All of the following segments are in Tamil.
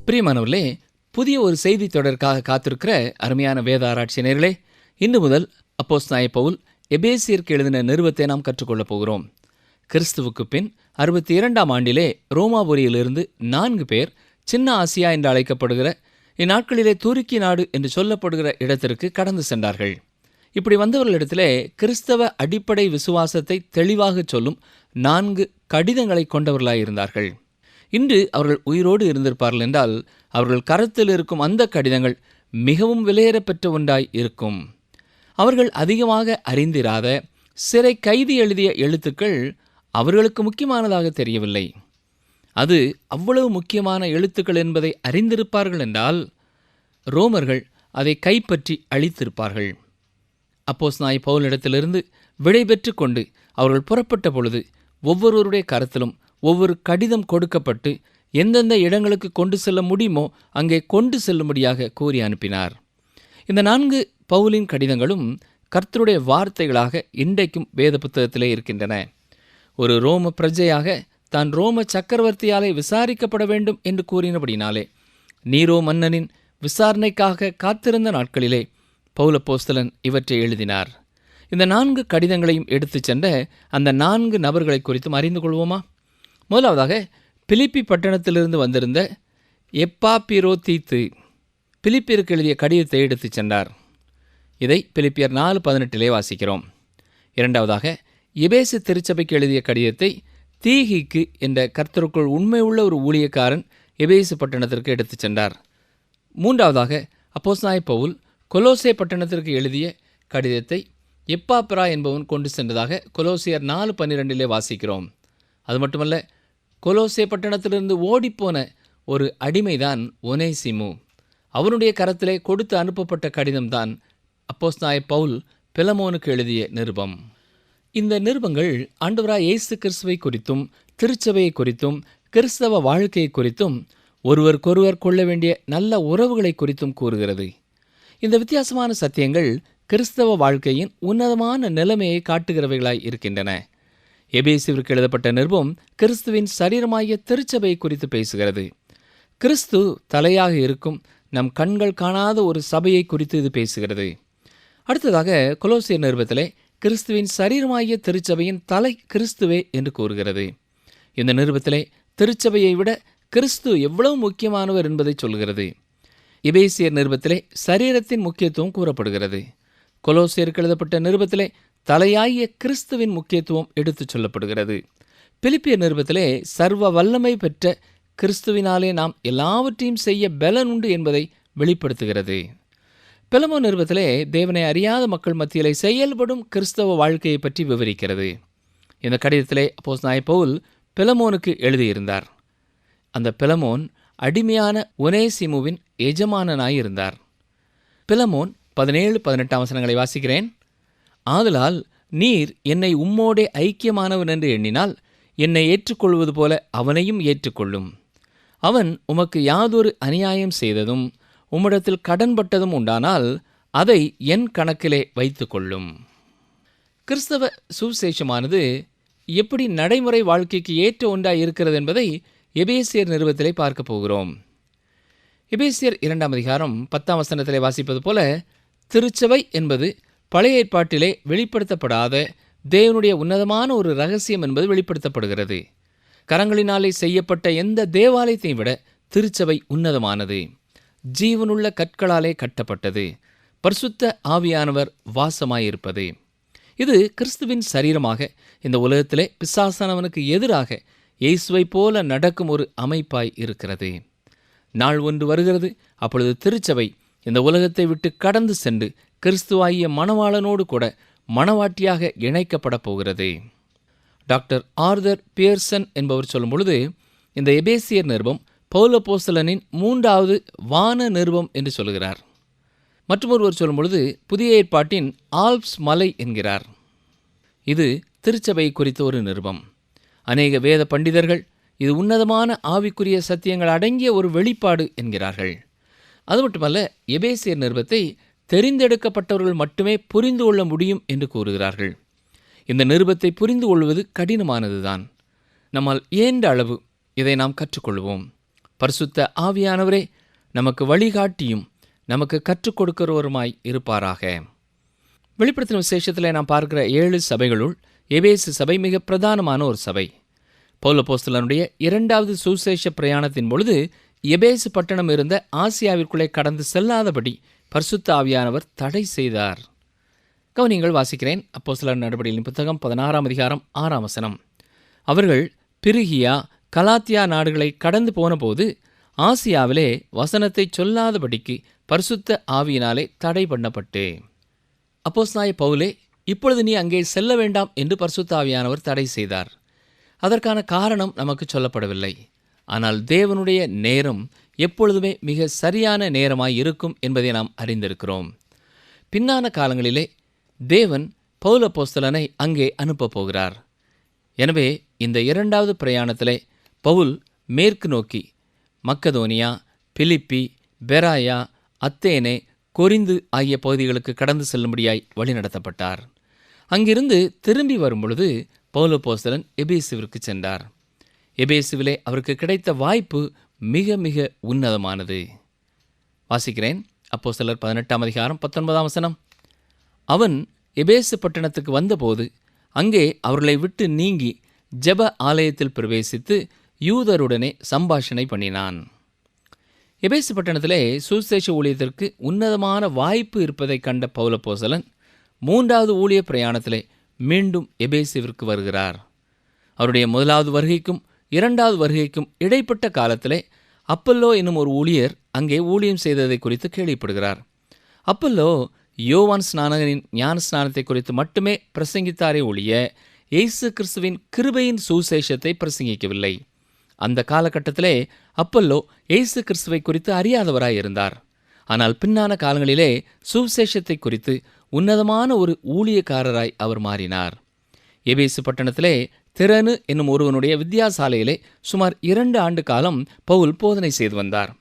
பிரியமானவர்களே, புதிய ஒரு செய்தி தொடருக்காக காத்திருக்கிற அருமையான வேத ஆராய்ச்சி நேயர்களே, இன்று முதல் அப்போஸ்தலனாகிய பவுல் எபேசியருக்கு எழுதின நிருபத்தை நாம் கற்றுக்கொள்ளப் போகிறோம். கிறிஸ்துவுக்கு பின் 62ஆம் ஆண்டிலே ரோமாபுரியிலிருந்து 4 பேர் சின்ன ஆசியா என்று அழைக்கப்படுகிற இந்நாட்களிலே துருக்கி நாடு என்று சொல்லப்படுகிற இடத்திற்கு கடந்து சென்றார்கள். இப்படி வந்தவர்களிடத்திலே கிறிஸ்தவ அடிப்படை விசுவாசத்தை தெளிவாக சொல்லும் 4 கடிதங்களை கொண்டவர்களாயிருந்தார்கள். இன்று அவர்கள் உயிரோடு இருந்திருப்பார்கள் என்றால் அவர்கள் கரத்தில் இருக்கும் அந்த கடிதங்கள் மிகவும் விலையேறப்பெற்ற ஒன்றாய் இருக்கும். அவர்கள் அதிகமாக அறிந்திராத சிறை கைதி எழுதிய எழுத்துக்கள் அவர்களுக்கு முக்கியமானதாக தெரியவில்லை. அது அவ்வளவு முக்கியமான எழுத்துக்கள் என்பதை அறிந்திருப்பார்கள் என்றால் ரோமர்கள் அதை கைப்பற்றி அழித்திருப்பார்கள். அப்போஸ்தலனாகிய பவுலிடத்திலிருந்து விடை பெற்று கொண்டு அவர்கள் புறப்பட்ட பொழுது ஒவ்வொருவருடைய கரத்திலும் ஒவ்வொரு கடிதம் கொடுக்கப்பட்டு எந்தெந்த இடங்களுக்கு கொண்டு செல்ல முடியுமோ அங்கே கொண்டு செல்லும்படியாக கூறி அனுப்பினார். இந்த 4 பவுலின் கடிதங்களும் கர்த்தருடைய வார்த்தைகளாக இன்றைக்கும் வேத புத்தகத்திலே இருக்கின்றன. ஒரு ரோம பிரஜையாக தான் ரோம சக்கரவர்த்தியாலே விசாரிக்கப்பட வேண்டும் என்று கூறினபடினாலே நீரோ மன்னனின் விசாரணைக்காக காத்திருந்த நாட்களிலே பவுல் அப்போஸ்தலன் இவற்றை எழுதினார். இந்த 4 கடிதங்களையும் எடுத்துச் சென்ற அந்த 4 நபர்களை குறித்தும் அறிந்து கொள்வோமா? முதலாவதாக பிலிப்பி பட்டணத்திலிருந்து வந்திருந்த எப்பாப்பிரோதீத்து பிலிப்பியருக்கு எழுதிய கடிதத்தை எடுத்துச் சென்றார். இதை பிலிப்பியர் 4:18 வாசிக்கிறோம். இரண்டாவதாக எபேசு திருச்சபைக்கு எழுதிய கடிதத்தை தீகிக்கு என்ற கர்த்தருக்குள் உண்மையுள்ள ஒரு ஊழியக்காரன் எபேசு பட்டணத்திற்கு எடுத்துச் சென்றார். மூன்றாவதாக அப்போஸ்தலனாகிய பவுல் கொலோசே பட்டணத்திற்கு எழுதிய கடிதத்தை எப்பாப்பிரா என்பவன் கொண்டு சென்றதாக கொலோசியர் 4:12 வாசிக்கிறோம். அது மட்டுமல்ல, கொலோசே பட்டணத்திலிருந்து ஓடிப்போன ஒரு அடிமைதான் ஒனேசிமு. அவனுடைய கரத்திலே கொடுத்து அனுப்பப்பட்ட கடிதம்தான் அப்போஸ்தலனாகிய பவுல் பிலமோனுக்கு எழுதிய நிருபம். இந்த நிருபங்கள் ஆண்டவராய் இயேசு கிறிஸ்துவை குறித்தும் திருச்சபையை குறித்தும் கிறிஸ்தவ வாழ்க்கையை குறித்தும் ஒருவருக்கொருவர் கொள்ள வேண்டிய நல்ல உறவுகளை குறித்தும் கூறுகிறது. இந்த வித்தியாசமான சத்தியங்கள் கிறிஸ்தவ வாழ்க்கையின் உன்னதமான நிலைமையை காட்டுகிறவைகளாய் இருக்கின்றன. எபேசுவிற்கு எழுதப்பட்ட நிருபம் கிறிஸ்துவின் சரீரமாகிய திருச்சபையை குறித்து பேசுகிறது. கிறிஸ்து தலையாக இருக்கும் நம் கண்கள் காணாத ஒரு சபையை குறித்து இது பேசுகிறது. அடுத்ததாக கொலோசியர் நிருபத்திலே கிறிஸ்துவின் சரீரமாகிய திருச்சபையின் தலை கிறிஸ்துவே என்று கூறுகிறது. இந்த நிருபத்திலே திருச்சபையை விட கிறிஸ்து எவ்வளவு முக்கியமானவர் என்பதை சொல்கிறது. எபேசியர் நிருபத்திலே சரீரத்தின் முக்கியத்துவம் கூறப்படுகிறது. கொலோசியருக்கு எழுதப்பட்ட நிருபத்திலே தலையாகிய கிறிஸ்துவின் முக்கியத்துவம் எடுத்துச் சொல்லப்படுகிறது. பிலிப்பியர் நிருபத்திலே சர்வ வல்லமை பெற்ற கிறிஸ்துவினாலே நாம் எல்லாவற்றையும் செய்ய பலன் உண்டு என்பதை வெளிப்படுத்துகிறது. பிலமோன் நிருபத்திலே தேவனை அறியாத மக்கள் மத்தியிலே செயல்படும் கிறிஸ்தவ வாழ்க்கையை பற்றி விவரிக்கிறது. இந்த கடிதத்திலே அப்போஸ்தலனாகிய பவுல் பிலமோனுக்கு எழுதியிருந்தார். அந்த பிலமோன் அடிமையான ஒனேசிமுவின் எஜமானனாயிருந்தார். பிலமோன் 17-18 வசனங்களை வாசிக்கிறேன். ஆதலால் நீர் என்னை உம்மோடே ஐக்கியமானவன் என்று எண்ணினால் என்னை ஏற்றுக்கொள்வது போல அவனையும் ஏற்றுக்கொள்ளும். அவன் உமக்கு யாதொரு அநியாயம் செய்ததும் உம்மிடத்தில் கடன்பட்டதும் உண்டானால் அதை என் கணக்கிலே வைத்து கொள்ளும். கிறிஸ்தவ சுவிசேஷமானது எப்படி நடைமுறை வாழ்க்கைக்கு ஏற்ற ஒன்றாய் இருக்கிறது என்பதை எபேசியர் நிருபத்திலே பார்க்க போகிறோம். எபேசியர் 2ஆம் அதிகாரம் 10ஆம் வசனத்திலே வாசிப்பது போல திருச்சபை என்பது பழைய ஏற்பாட்டிலே வெளிப்படுத்தப்படாத தேவனுடைய உன்னதமான ஒரு ரகசியம் என்பது வெளிப்படுத்தப்படுகிறது. கரங்களினாலே செய்யப்பட்ட எந்த தேவாலயத்தையும் விட திருச்சபை உன்னதமானது. ஜீவனுள்ள கற்களாலே கட்டப்பட்டது. பரிசுத்த ஆவியானவர் வாசமாயிருப்பது. இது கிறிஸ்துவின் சரீரமாக இந்த உலகத்திலே பிசாசானவனுக்கு எதிராக இயேசுவை போல நடக்கும் ஒரு அமைப்பாய் இருக்கிறது. நாள் ஒன்று வருகிறது, அப்பொழுது திருச்சபை இந்த உலகத்தை விட்டு கடந்து சென்று கிறிஸ்துவாகிய மணவாளனோடு கூட மணவாட்டியாக இணைக்கப்பட போகிறது. டாக்டர் ஆர்தர் பியர்சன் என்பவர் சொல்லும் பொழுது இந்த எபேசியர் நிருபம் பவுல் அப்போஸ்தலனின் 3வது வான நிருபம் என்று சொல்கிறார். மற்றொருவர் சொல்லும் பொழுது புதிய ஏற்பாட்டின் ஆல்ப்ஸ் மலை என்கிறார். இது திருச்சபை குறித்த ஒரு நிருபம். அநேக வேத பண்டிதர்கள் இது உன்னதமான ஆவிக்குரிய சத்தியங்கள் அடங்கிய ஒரு வெளிப்பாடு என்கிறார்கள். அது மட்டுமல்ல, எபேசியர் நிருபத்தை தெரிந்தெடுக்கப்பட்டவர்கள் மட்டுமே புரிந்து கொள்ள முடியும் என்று கூறுகிறார்கள். இந்த நிருபத்தை புரிந்து கொள்வது கடினமானதுதான். நம்மால் இயன்ற அளவு இதை நாம் கற்றுக்கொள்வோம். பரிசுத்த ஆவியானவரே நமக்கு வழிகாட்டியும் நமக்கு கற்றுக் கொடுக்கிறவருமாய் இருப்பாராக. வெளிப்படுத்தின விசேஷத்தில் நாம் பார்க்கிற 7 சபைகளுள் எபேசு சபை மிக பிரதானமான ஒரு சபை. பவுல் அப்போஸ்தலனுடைய 2வது சுவிசேஷ பிரயாணத்தின் பொழுது எபேசு பட்டணம் இருந்த ஆசியாவிற்குள்ளே கடந்து செல்லாதபடி பரிசுத்த ஆவியானவர் தடை செய்தார். கவனிங்கள், வாசிக்கிறேன். அப்போஸ்தலர் நடபடிகளின் புத்தகம் 16ஆம் அதிகாரம் 6ஆம் வசனம். அவர்கள் பிரிகியா கலாத்தியா நாடுகளை கடந்து போனபோது ஆசியாவிலே வசனத்தை சொல்லாதபடிக்கு பரிசுத்த ஆவியினாலே தடை பண்ணப்பட்டு. அப்போஸ்தலனாகிய பவுலே, இப்பொழுது நீ அங்கே செல்ல வேண்டாம் என்று பரிசுத்த ஆவியானவர் தடை செய்தார். அதற்கான காரணம் நமக்கு சொல்லப்படவில்லை. ஆனால் தேவனுடைய நேரம் எப்பொழுதுமே மிக சரியான நேரமாய் இருக்கும் என்பதை நாம் அறிந்திருக்கிறோம். பின்னான காலங்களிலே தேவன் பவுல் அப்போஸ்தலனை அங்கே அனுப்பப் போகிறார். எனவே இந்த 2வது பிரயாணத்திலே பவுல் மேற்கு நோக்கி மக்கதோனியா, பிலிப்பி, பெராயா, அத்தேனே, கொரிந்து ஆகிய பகுதிகளுக்கு கடந்து செல்லும்படியாய் வழிநடத்தப்பட்டார். அங்கிருந்து திரும்பி வரும்பொழுது பவுல் அப்போஸ்தலன் எபேசுவிற்கு சென்றார். எபேசுவிலே அவருக்கு கிடைத்த வாய்ப்பு மிக மிக உன்னதமானது. வாசிக்கிறேன். அப்போஸ்தலர் 18ஆம் அதிகாரம் 19ஆம் வசனம். அவன் எபேசு பட்டணத்துக்கு வந்தபோது அங்கே அவர்களை விட்டு நீங்கி ஜெப ஆலயத்தில் பிரவேசித்து யூதருடனே சம்பாஷணை பண்ணினான். எபேசு பட்டணத்திலே சுவிசேஷ ஊழியத்திற்கு உன்னதமான வாய்ப்பு இருப்பதை கண்ட பவுல் அப்போஸ்தலன் 3வது ஊழிய பிரயாணத்திலே மீண்டும் எபேசுவிற்கு வருகிறார். அவருடைய 1வது வருகைக்கும் 2வது வருகைக்கும் இடைப்பட்ட காலத்திலே அப்பல்லோ என்னும் ஒரு ஊழியர் அங்கே ஊழியம் செய்ததை குறித்து கேள்விப்படுகிறார். அப்பல்லோ யோவான் ஸ்நானகனின் ஞான ஸ்நானத்தை குறித்து மட்டுமே பிரசங்கித்தாரே ஒழிய இயேசு கிறிஸ்துவின் கிருபையின் சுவிசேஷத்தை பிரசங்கிக்கவில்லை. அந்த காலகட்டத்திலே அப்பல்லோ இயேசு கிறிஸ்துவை குறித்து அறியாதவராய் இருந்தார். ஆனால் பின்னான காலங்களிலே சுவிசேஷத்தை குறித்து உன்னதமான ஒரு ஊழியக்காரராய் அவர் மாறினார். எபேசு பட்டணத்திலே திறனு என்னும் ஒருவனுடைய வித்தியாசாலையிலே சுமார் 2 ஆண்டு காலம் பவுல் போதனை செய்து வந்தார்.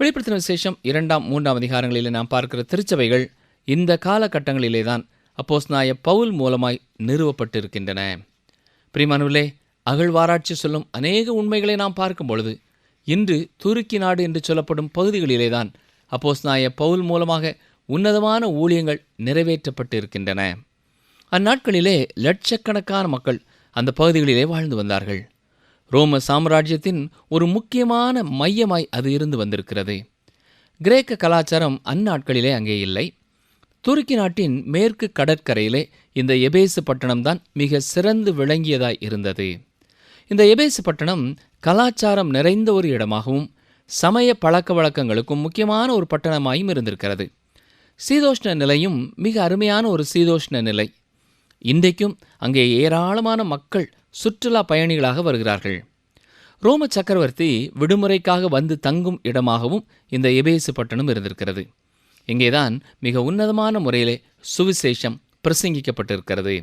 வெளிப்படுத்தின விசேஷம் 2ஆம் 3ஆம் அதிகாரங்களிலே நாம் பார்க்கிற திருச்சபைகள் இந்த காலகட்டங்களிலே தான் அப்போஸ்தலனாகிய பவுல் மூலமாய் நிறுவப்பட்டிருக்கின்றன. பிரியமானவர்களே, அகழ்வாராய்ச்சி சொல்லும் அநேக உண்மைகளை நாம் பார்க்கும் பொழுது இன்று துருக்கி நாடு என்று சொல்லப்படும் பகுதிகளிலே தான் அப்போஸ்தலனாகிய பவுல் மூலமாக உன்னதமான ஊழியங்கள் நிறைவேற்றப்பட்டு இருக்கின்றன. அந்நாட்களிலே லட்சக்கணக்கான மக்கள் அந்த பகுதிகளிலே வாழ்ந்து வந்தார்கள். ரோம சாம்ராஜ்யத்தின் ஒரு முக்கியமான மையமாய் அது இருந்து வந்திருக்கிறது. கிரேக்க கலாச்சாரம் அந்நாட்களிலே அங்கே இல்லை. துருக்கி நாட்டின் மேற்கு கடற்கரையிலே இந்த எபேசு பட்டணம்தான் மிக சிறந்து விளங்கியதாய் இருந்தது. இந்த எபேசு பட்டணம் கலாச்சாரம் நிறைந்த ஒரு இடமாகவும் சமய பழக்க வழக்கங்களுக்கும் முக்கியமான ஒரு பட்டணமாயும் இருந்திருக்கிறது. சீதோஷ்ண நிலையும் மிக அருமையான ஒரு சீதோஷ்ண நிலை. இன்றைக்கும் அங்கே ஏராளமான மக்கள் சுற்றுலா பயணிகளாக வருகிறார்கள். ரோம சக்கரவர்த்தி விடுமுறைக்காக வந்து தங்கும் இடமாகவும் இந்த எபேசு பட்டணம் இருந்திருக்கிறது. இங்கேதான் மிக உன்னதமான முறையிலே சுவிசேஷம் பிரசங்கிக்கப்பட்டிருக்கிறது.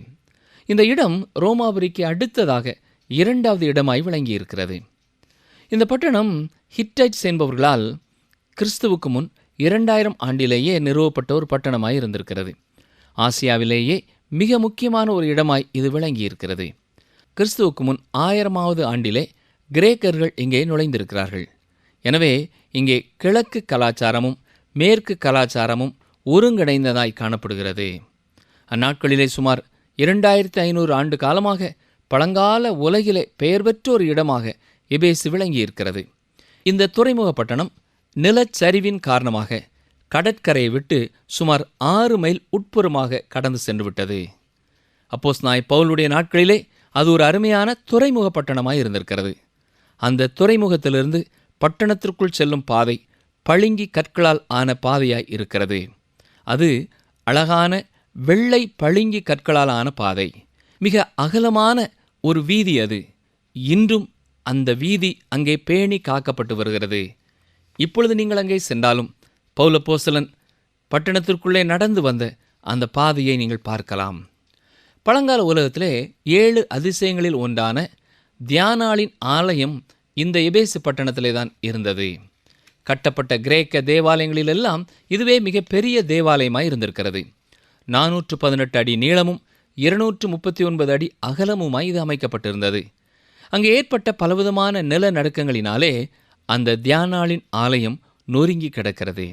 இந்த இடம் ரோமாபுரிக்கு அடுத்ததாக 2வது இடமாய் விளங்கியிருக்கிறது. இந்த பட்டணம் ஹிட்டைட்ஸ் என்பவர்களால் கிறிஸ்துவுக்கு முன் 2000 ஆண்டிலேயே நிறுவப்பட்ட ஒரு பட்டணமாய் இருந்திருக்கிறது. ஆசியாவிலேயே மிக முக்கியமான ஒரு இடமாய் இது விளங்கியிருக்கிறது. கிறிஸ்துவுக்கு முன் 1000ஆவது ஆண்டிலே கிரேக்கர்கள் இங்கே நுழைந்திருக்கிறார்கள். எனவே இங்கே கிழக்கு கலாச்சாரமும் மேற்கு கலாச்சாரமும் ஒருங்கிணைந்ததாய் காணப்படுகிறது. அந்நாட்களிலே சுமார் 2500 ஆண்டு காலமாக பழங்கால உலகிலே பெயர் பெற்ற ஒரு இடமாக எபேசு விளங்கியிருக்கிறது. இந்த துறைமுக பட்டணம் நிலச்சரிவின் காரணமாக கடற்கரையை விட்டு சுமார் 6 மைல் உட்புறமாக கடந்து சென்று விட்டது. அப்போஸ்தலனாகிய பவுலுடைய நாட்களிலே அது ஒரு அருமையான துறைமுக பட்டணமாய் இருந்திருக்கிறது. அந்த துறைமுகத்திலிருந்து பட்டணத்திற்குள் செல்லும் பாதை பளிங்கி கற்களால் ஆன பாதையாய் இருக்கிறது. அது அழகான வெள்ளை பளிங்கி கற்களால் ஆன பாதை. மிக அகலமான ஒரு வீதி அது. இன்றும் அந்த வீதி அங்கே பேணி காக்கப்பட்டு வருகிறது. இப்பொழுது நீங்கள் அங்கே சென்றாலும் பவுல் அப்போஸ்தலன் பட்டணத்திற்குள்ளே நடந்து வந்த அந்த பாதையை நீங்கள் பார்க்கலாம். பழங்கால உலகத்திலே 7 அதிசயங்களில் ஒன்றான தியானாளின் ஆலயம் இந்த எபேசு பட்டணத்திலே தான் இருந்தது. கட்டப்பட்ட கிரேக்க தேவாலயங்களிலெல்லாம் இதுவே மிக பெரிய தேவாலயமாய் இருந்திருக்கிறது. 418 அடி நீளமும் 239 அடி அகலமுமாய் இது அமைக்கப்பட்டிருந்தது. அங்கே ஏற்பட்ட பலவிதமான நிலநடுக்கங்களினாலே அந்த தியானாளின் ஆலயம் நொறுங்கி கிடக்கிறது.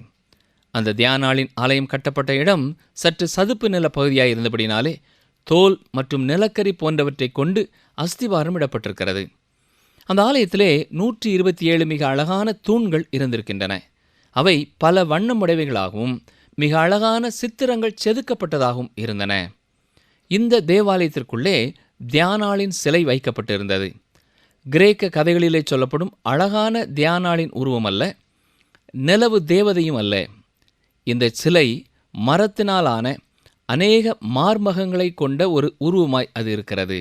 அந்த தியானாளின் ஆலயம் கட்டப்பட்ட இடம் சற்று சதுப்பு நில பகுதியாக இருந்தபடினாலே தோல் மற்றும் நிலக்கரி போன்றவற்றை கொண்டு அஸ்திவாரம் இடப்பட்டிருக்கிறது. அந்த ஆலயத்திலே 127 மிக அழகான தூண்கள் இருந்திருக்கின்றன. அவை பல வண்ணமுடைவைகளாகவும் மிக அழகான சித்திரங்கள் செதுக்கப்பட்டதாகவும் இருந்தன. இந்த தேவாலயத்திற்குள்ளே தியானாளின் சிலை வைக்கப்பட்டிருந்தது. கிரேக்க கதைகளிலே சொல்லப்படும் அழகான தியானாளின் உருவம் அல்ல, நிலவு தேவதையும் அல்ல. இந்த சிலை மரத்தினாலான அநேக மார்மகங்களை கொண்ட ஒரு உருவமாய் அது இருக்கிறது.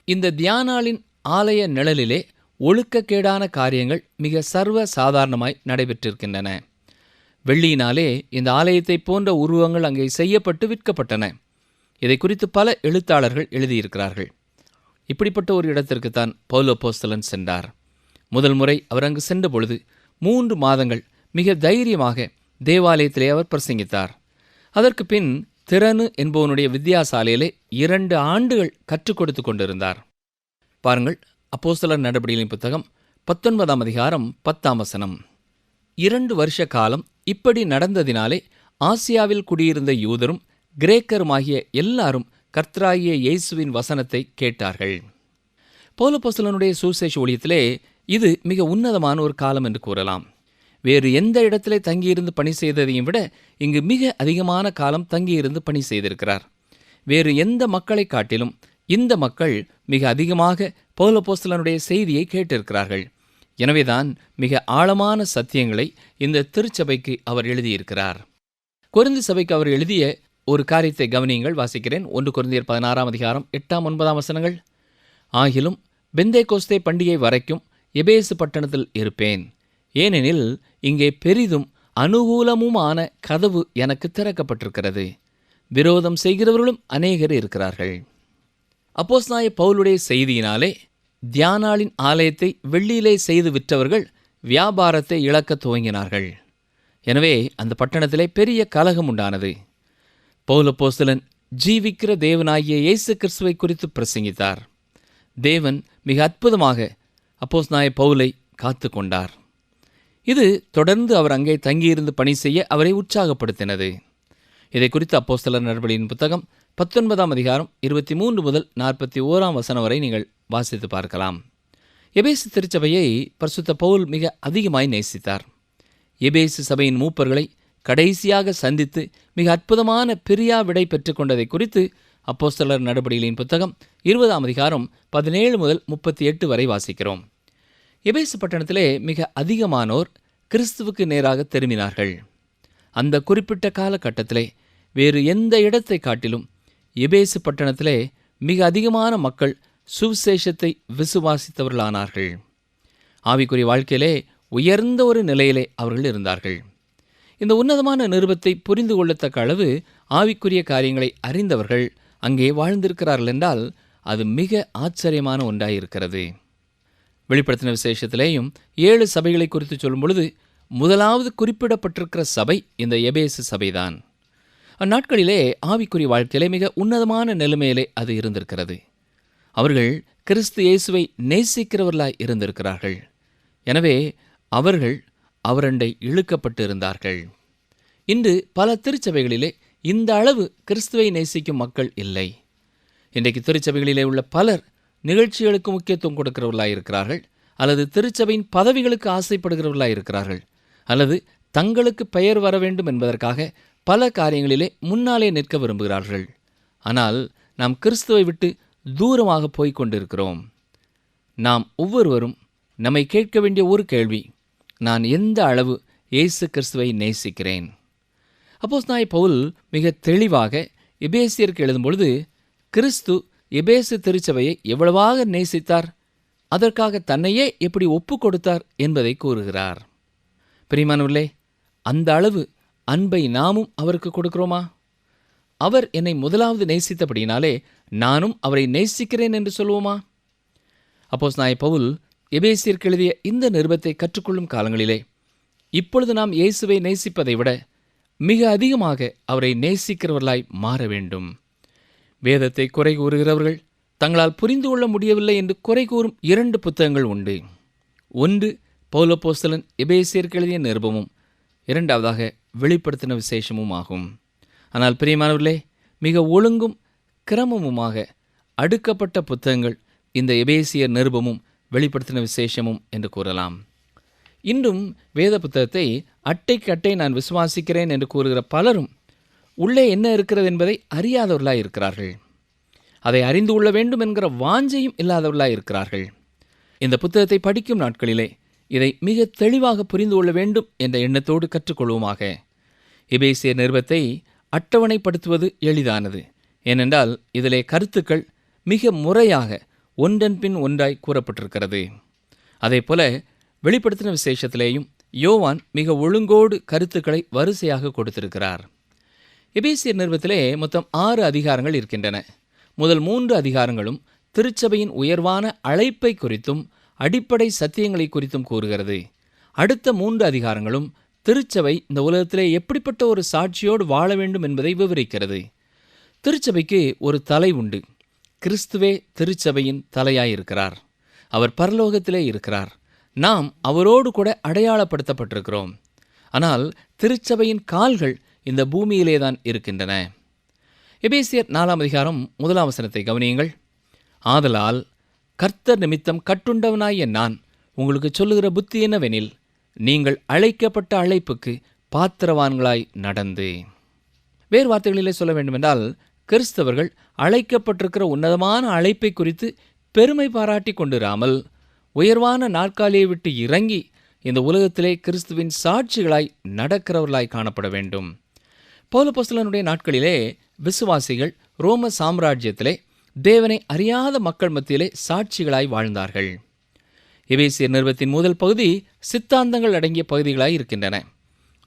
இந்த தியானாளின் ஆலய நிழலிலே ஒழுக்கக்கேடான காரியங்கள் மிக சர்வ சாதாரணமாய் நடைபெற்றிருக்கின்றன. வெள்ளியினாலே இந்த ஆலயத்தை போன்ற உருவங்கள் அங்கே செய்யப்பட்டு விற்கப்பட்டன. இதை குறித்து பல எழுத்தாளர்கள் எழுதியிருக்கிறார்கள். இப்படிப்பட்ட ஒரு இடத்திற்குத்தான் பவுல் அப்போஸ்தலன் சென்றார். முதல் முறை அவர் அங்கு சென்ற பொழுது 3 மாதங்கள் மிக தைரியமாக தேவாலயத்திலே அவர் பிரசங்கித்தார். அதற்கு பின் திறனு என்பவனுடைய வித்தியாசாலையிலே 2 ஆண்டுகள் கற்றுக் கொடுத்து கொண்டிருந்தார். பாருங்கள், அப்போஸ்தலர் நடபடிகளின் புத்தகம் 19ஆம் அதிகாரம் 10ஆம் வசனம். 2 வருஷ காலம் இப்படி நடந்ததினாலே ஆசியாவில் குடியிருந்த யூதரும் கிரேக்கருமாகிய எல்லாரும் கர்த்தராகிய இயேசுவின் வசனத்தை கேட்டார்கள். பவுல் அப்போஸ்தலனுடைய சுவிசேஷ ஊழியத்திலே இது மிக உன்னதமான ஒரு காலம் என்று கூறலாம். வேறு எந்த இடத்திலே தங்கியிருந்து பணி செய்ததையும் விட இங்கு மிக அதிகமான காலம் தங்கியிருந்து பணி செய்திருக்கிறார். வேறு எந்த மக்களை காட்டிலும் இந்த மக்கள் மிக அதிகமாக பவுல் அப்போஸ்தலனுடைய செய்தியை கேட்டிருக்கிறார்கள். எனவேதான் மிக ஆழமான சத்தியங்களை இந்த திருச்சபைக்கு அவர் எழுதியிருக்கிறார். கொரிந்து சபைக்கு அவர் எழுதிய ஒரு காரியத்தை கவனியுங்கள். வாசிக்கிறேன். 1 கொரிந்தியர் 16ஆம் அதிகாரம் 8ஆம் 9ஆம் வசனங்கள். ஆகிலும் பெந்தேகோஸ்தே பண்டிகை வரைக்கும் எபேசு பட்டணத்தில் இருப்பேன். ஏனெனில் இங்கே பெரிதும் அனுகூலமுமான கதவு எனக்கு திறக்கப்பட்டிருக்கிறது. விரோதம் செய்கிறவர்களும் அநேகர் இருக்கிறார்கள். அப்போஸ்தலனாகிய பவுலுடைய செய்தியினாலே தியானாளின் ஆலயத்தை வெள்ளியிலே செய்து விற்றவர்கள் வியாபாரத்தை இழக்க துவங்கினார்கள். எனவே அந்த பட்டணத்திலே பெரிய கலகம் உண்டானது. பவுல் அப்போஸ்தலன் ஜீவிக்கிற தேவனாகிய இயேசு கிறிஸ்துவை குறித்து பிரசங்கித்தார். தேவன் மிக அற்புதமாக அப்போஸ்தலனாகிய பவுலை காத்து கொண்டார். இது தொடர்ந்து அவர் அங்கே தங்கியிருந்து பணி செய்ய அவரை உற்சாகப்படுத்தினது. இதை குறித்து அப்போஸ்தலர் நடபடியின் புத்தகம் 19ஆம் அதிகாரம் 23 முதல் 41ஆம் வசனம் வரை நீங்கள் வாசித்து பார்க்கலாம். எபேசு திருச்சபையை பரிசுத்த பவுல் மிக அதிகமாய் நேசித்தார். எபேசு சபையின் மூப்பர்களை கடைசியாக சந்தித்து மிக அற்புதமான பிரியா விடை பெற்றுக்கொண்டதை குறித்து அப்போஸ்தலர் நடபடிகளின் புத்தகம் 20ஆம் அதிகாரம் 17 முதல் 38 வரை வாசிக்கிறோம். எபேசு பட்டணத்திலே மிக அதிகமானோர் கிறிஸ்துவுக்கு நேராக திரும்பினார்கள். அந்த குறிப்பிட்ட காலகட்டத்திலே வேறு எந்த இடத்தை காட்டிலும் எபேசு பட்டணத்திலே மிக அதிகமான மக்கள் சுவிசேஷத்தை விசுவாசித்தவர்களானார்கள். ஆவிக்குரிய வாழ்க்கையிலே உயர்ந்த ஒரு நிலையிலே அவர்கள் இருந்தார்கள். இந்த உன்னதமான நிருபத்தை புரிந்து கொள்ளத்தக்க அளவு ஆவிக்குரிய காரியங்களை அறிந்தவர்கள் அங்கே வாழ்ந்திருக்கிறார்கள் என்றால் அது மிக ஆச்சரியமான ஒன்றாயிருக்கிறது. வெளிப்படுத்தின விசேஷத்திலேயும் 7 சபைகளை குறித்து சொல்லும் பொழுது முதலாவது குறிப்பிடப்பட்டிருக்கிற சபை இந்த எபேசு சபைதான். அந்நாட்களிலே ஆவிக்குரிய வாழ்க்கையிலே மிக உன்னதமான நிலைமையிலே அது இருந்திருக்கிறது. அவர்கள் கிறிஸ்து இயேசுவை நேசிக்கிறவர்களாய் இருந்திருக்கிறார்கள். எனவே அவர்கள் அவரண்டை இழுக்கப்பட்டு இருந்தார்கள். இன்று பல திருச்சபைகளிலே இந்த அளவு கிறிஸ்துவை நேசிக்கும் மக்கள் இல்லை. இன்றைக்கு திருச்சபைகளிலே உள்ள பலர் நிகழ்ச்சிகளுக்கு முக்கியத்துவம் கொடுக்கிறவர்களாய் இருக்கிறார்கள், அல்லது திருச்சபையின் பதவிகளுக்கு ஆசைப்படுகிறவர்களாய் இருக்கிறார்கள், அல்லது தங்களுக்கு பெயர் வர வேண்டும் என்பதற்காக பல காரியங்களிலே முன்னாலே நிற்க விரும்புகிறார்கள். ஆனால் நாம் கிறிஸ்துவை விட்டு தூரமாக போய்க் கொண்டிருக்கிறோம். நாம் ஒவ்வொருவரும் நம்மை கேட்க வேண்டிய ஒரு கேள்வி: நான் எந்த அளவு இயேசு கிறிஸ்துவை நேசிக்கிறேன்? அப்போஸ்தலனாகிய பவுல் மிக தெளிவாக எபேசியருக்கு எழுதும்பொழுது கிறிஸ்து எபேசு திருச்சபையை எவ்வளவாக நேசித்தார், அதற்காக தன்னையே எப்படி ஒப்பு கொடுத்தார் என்பதை கூறுகிறார். பிரியமானவர்களே, அந்த அளவு அன்பை நாமும் அவருக்கு கொடுக்கிறோமா? அவர் என்னை முதலாவது நேசித்தபடியினாலே நானும் அவரை நேசிக்கிறேன் என்று சொல்வோமா? அப்போஸ்தலனாகிய பவுல் எபேசியருக்கு எழுதிய இந்த நிருபத்தை கற்றுக்கொள்ளும் காலங்களிலே இப்பொழுது நாம் இயேசுவை நேசிப்பதை விட மிக அதிகமாக அவரை நேசிக்கிறவர்களாய் மாற வேண்டும். வேதத்தை குறை கூறுகிறவர்கள் தங்களால் புரிந்து கொள்ள முடியவில்லை என்று குறை கூறும் 2 புத்தகங்கள் உண்டு. ஒன்று பவுல் அப்போஸ்தலன் எபேசியருக்கு எழுதிய நிருபமும், இரண்டாவதாக வெளிப்படுத்தின விசேஷமும் ஆகும். ஆனால் பிரியமானவர்களே, மிக ஒழுங்கும் கிரமமுமாக அடுக்கப்பட்ட புத்தகங்கள் இந்த எபேசியர் நிருபமும் வெளிப்படுத்தின விசேஷமும் என்று கூறலாம். இன்றும் வேத புத்தகத்தை அட்டைக்கு அட்டை நான் விசுவாசிக்கிறேன் என்று கூறுகிற பலரும் உள்ளே என்ன இருக்கிறது என்பதை அறியாதவர்களாய் இருக்கிறார்கள். அதை அறிந்து கொள்ள வேண்டும் என்கிற வாஞ்சையும் இல்லாதவர்களாய் இருக்கிறார்கள். இந்த புத்தகத்தை படிக்கும் நாட்களிலே இதை மிக தெளிவாக புரிந்து கொள்ள வேண்டும் என்ற எண்ணத்தோடு கற்றுக்கொள்வோமாக. எபேசியர் நிருபத்தை அட்டவணைப்படுத்துவது எளிதானது. ஏனென்றால் இதிலே கருத்துக்கள் மிக முறையாக ஒன்றன் பின் ஒன்றாய் கூறப்பட்டிருக்கிறது. அதேபோல வெளிப்படுத்தின விசேஷத்திலேயும் யோவான் மிக ஒழுங்கோடு கருத்துக்களை வரிசையாக கொடுத்திருக்கிறார். எபேசியர் நிருபத்திலே மொத்தம் 6 அதிகாரங்கள் இருக்கின்றன. முதல் 3 அதிகாரங்களும் திருச்சபையின் உயர்வான அழைப்பை குறித்தும் அடிப்படை சத்தியங்களை குறித்தும் கூறுகிறது. அடுத்த 3 அதிகாரங்களும் திருச்சபை இந்த உலகத்திலே எப்படிப்பட்ட ஒரு சாட்சியோடு வாழ வேண்டும் என்பதை விவரிக்கிறது. திருச்சபைக்கு ஒரு தலை உண்டு. கிறிஸ்துவே திருச்சபையின் தலையாயிருக்கிறார். அவர் பரலோகத்திலே இருக்கிறார். நாம் அவரோடு கூட அடையாளப்படுத்தப்பட்டிருக்கிறோம். ஆனால் திருச்சபையின் கால்கள் இந்த பூமியிலே தான் இருக்கின்றன. எபேசியர் 4 அதிகாரம் 1 வசனத்தை கவனியுங்கள். ஆதலால் கர்த்தர் நிமித்தம் கட்டுண்டவனாகிய நான் உங்களுக்கு சொல்லுகிற புத்தி என்னவெனில், நீங்கள் அழைக்கப்பட்ட அழைப்புக்கு பாத்திரவான்களாய் நடந்து. வேறு வார்த்தைகளிலே சொல்ல வேண்டுமென்றால், கிறிஸ்தவர்கள் அழைக்கப்பட்டிருக்கிற உன்னதமான அழைப்பை குறித்து பெருமை பாராட்டி கொண்டிராமல் உயர்வான நாற்காலியை விட்டு இறங்கி இந்த உலகத்திலே கிறிஸ்துவின் சாட்சிகளாய் நடக்கிறவர்களாய் காணப்பட வேண்டும். பவுல் அப்போஸ்தலனுடைய நாட்களிலே விசுவாசிகள் ரோம சாம்ராஜ்யத்திலே தேவனை அறியாத மக்கள் மத்தியிலே சாட்சிகளாய் வாழ்ந்தார்கள். எபேசியர் நிருபத்தின் முதல் பகுதி சித்தாந்தங்கள் அடங்கிய பகுதிகளாய் இருக்கின்றன.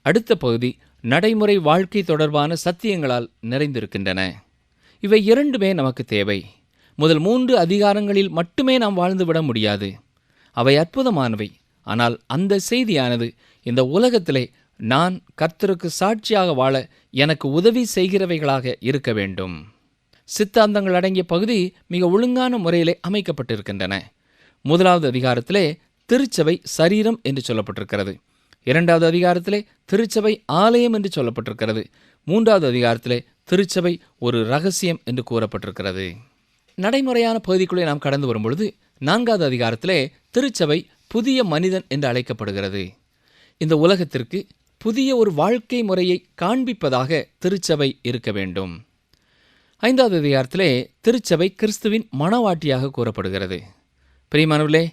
அடுத்த பகுதி நடைமுறை வாழ்க்கை தொடர்பான சத்தியங்களால் நிறைந்திருக்கின்றன. இவை இரண்டுமே நமக்கு தேவை. முதல் 3 அதிகாரங்களில் மட்டுமே நாம் வாழ்ந்துவிட முடியாது. அவை அற்புதமானவை. ஆனால் அந்த செய்தியானது இந்த உலகத்திலே நான் கர்த்தருக்கு சாட்சியாக வாழ எனக்கு உதவி செய்கிறவைகளாக இருக்க வேண்டும். சித்தாந்தங்கள் அடங்கிய பகுதி மிக ஒழுங்கான முறையிலே அமைக்கப்பட்டிருக்கின்றன. 1வது அதிகாரத்திலே திருச்சபை சரீரம் என்று சொல்லப்பட்டிருக்கிறது. 2வது அதிகாரத்திலே திருச்சபை ஆலயம் என்று சொல்லப்பட்டிருக்கிறது. 3வது அதிகாரத்திலே திருச்சபை ஒரு ரகசியம் என்று கூறப்பட்டிருக்கிறது. நடைமுறையான பகுதிக்குள்ளே நாம் கடந்து வரும்பொழுது 4வது அதிகாரத்திலே திருச்சபை புதிய மனிதன் என்று அழைக்கப்படுகிறது. இந்த உலகத்திற்கு புதிய ஒரு வாழ்க்கை முறையை காண்பிப்பதாக திருச்சபை இருக்க வேண்டும். 5வது அதிகாரத்திலே திருச்சபை கிறிஸ்துவின் மணவாட்டியாக கூறப்படுகிறது. பிரியமானவர்களே,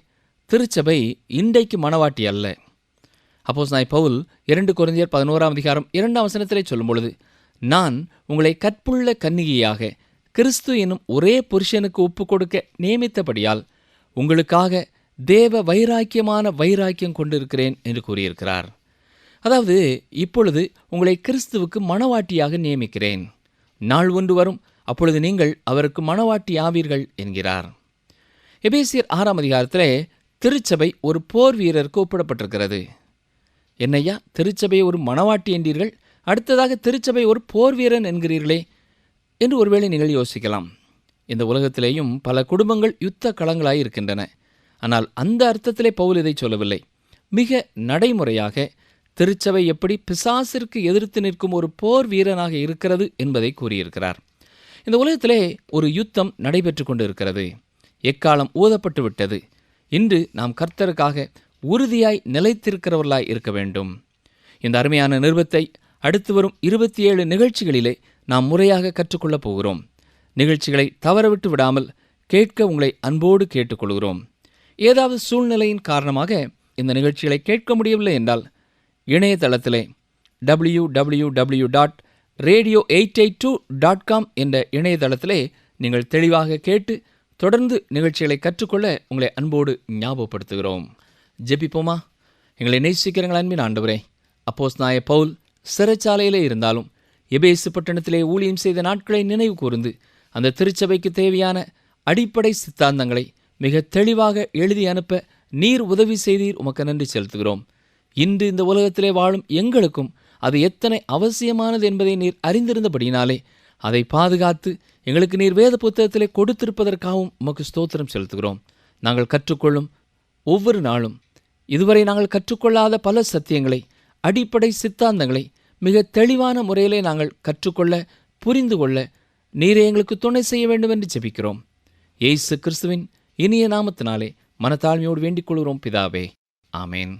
திருச்சபை இன்றைக்கு மணவாட்டி அல்ல. அப்போஸ்தலனாகிய பவுல் 2 கொரிந்தியர் 11 அதிகாரம் 2 வசனத்திலே சொல்லும் பொழுது, நான் உங்களை கற்புள்ள கன்னிகையாக கிறிஸ்து என்னும் ஒரே புருஷனுக்கு ஒப்புக் கொடுக்க நியமித்தபடியால் உங்களுக்காக தேவ வைராக்கியம் கொண்டிருக்கிறேன் என்று கூறியிருக்கிறார். அதாவது, இப்பொழுது உங்களை கிறிஸ்துவுக்கு மணவாட்டியாக நியமிக்கிறேன். நாள் ஒன்று வரும், அப்பொழுது நீங்கள் அவருக்கு மணவாட்டி ஆவீர்கள் என்கிறார். எபேசியர் 6 அதிகாரத்திலே திருச்சபை ஒரு போர் வீரருக்கு ஒப்பிடப்பட்டிருக்கிறது. என்னையா, திருச்சபை ஒரு மணவாட்டி என்றீர்கள், அடுத்ததாக திருச்சபை ஒரு போர் வீரன் என்கிறீர்களே என்று ஒருவேளை நீங்கள் யோசிக்கலாம். இந்த உலகத்திலேயும் பல குடும்பங்கள் யுத்த களங்களாய் இருக்கின்றன. ஆனால் அந்த அர்த்தத்திலே பவுல் இதை சொல்லவில்லை. மிக நடைமுறையாக திருச்சபை எப்படி பிசாசிற்கு எதிர்த்து நிற்கும் ஒரு போர் வீரனாக இருக்கிறது என்பதை கூறியிருக்கிறார். இந்த உலகத்திலே ஒரு யுத்தம் நடைபெற்று கொண்டு இருக்கிறது. எக்காலம் ஊதப்பட்டு விட்டது. இன்று நாம் கர்த்தருக்காக உறுதியாய் நிலைத்திருக்கிறவர்களாய் இருக்க வேண்டும். இந்த அருமையான நிருபத்தை அடுத்து வரும் 27 நிகழ்ச்சிகளிலே நாம் முறையாக கற்றுக்கொள்ளப் போகிறோம். நிகழ்ச்சிகளை தவறவிட்டு விடாமல் கேட்க உங்களை அன்போடு கேட்டுக்கொள்கிறோம். ஏதாவது சூழ்நிலையின் காரணமாக இந்த நிகழ்ச்சிகளை கேட்க முடியவில்லை என்றால் இணையதளத்திலே www.radio882.com என்ற இணையதளத்திலே நீங்கள் தெளிவாக கேட்டு தொடர்ந்து நிகழ்ச்சிகளை கற்றுக்கொள்ள உங்களை அன்போடு ஞாபகப்படுத்துகிறோம். ஜெபிப்போமா. எங்களை நேசிக்கிறங்கள் அன்பின் ஆண்டவரே, அப்போஸ்தலனாகிய பவுல் சிறைச்சாலையிலே இருந்தாலும் எபேசு பட்டணத்திலே ஊழியம் செய்த நாட்களை நினைவு கூர்ந்து அந்த திருச்சபைக்கு தேவையான அடிப்படை சித்தாந்தங்களை மிக தெளிவாக எழுதி அனுப்ப நீர் உதவி செய்தீர். உமக்கு நன்றி செலுத்துகிறோம். இன்று இந்த உலகத்திலே வாழும் எங்களுக்கும் அது எத்தனை அவசியமானது என்பதை நீர் அறிந்திருந்தபடினாலே அதை பாதுகாத்து எங்களுக்கு நீர் வேத புத்தகத்திலே கொடுத்திருப்பதற்காகவும் உமக்கு ஸ்தோத்திரம் செலுத்துகிறோம். நாங்கள் கற்றுக்கொள்ளும் ஒவ்வொரு நாளும் இதுவரை நாங்கள் கற்றுக்கொள்ளாத பல சத்தியங்களை, அடிப்படை சித்தாந்தங்களை மிக தெளிவான முறையிலே நாங்கள் கற்றுக்கொள்ள, புரிந்து கொள்ள நீரே எங்களுக்கு துணை செய்ய வேண்டும் என்று ஜெபிக்கிறோம். இயேசு கிறிஸ்துவின் இனிய நாமத்தினாலே மனத்தாழ்மையோடு வேண்டிக் கொள்கிறோம் பிதாவே. ஆமேன்.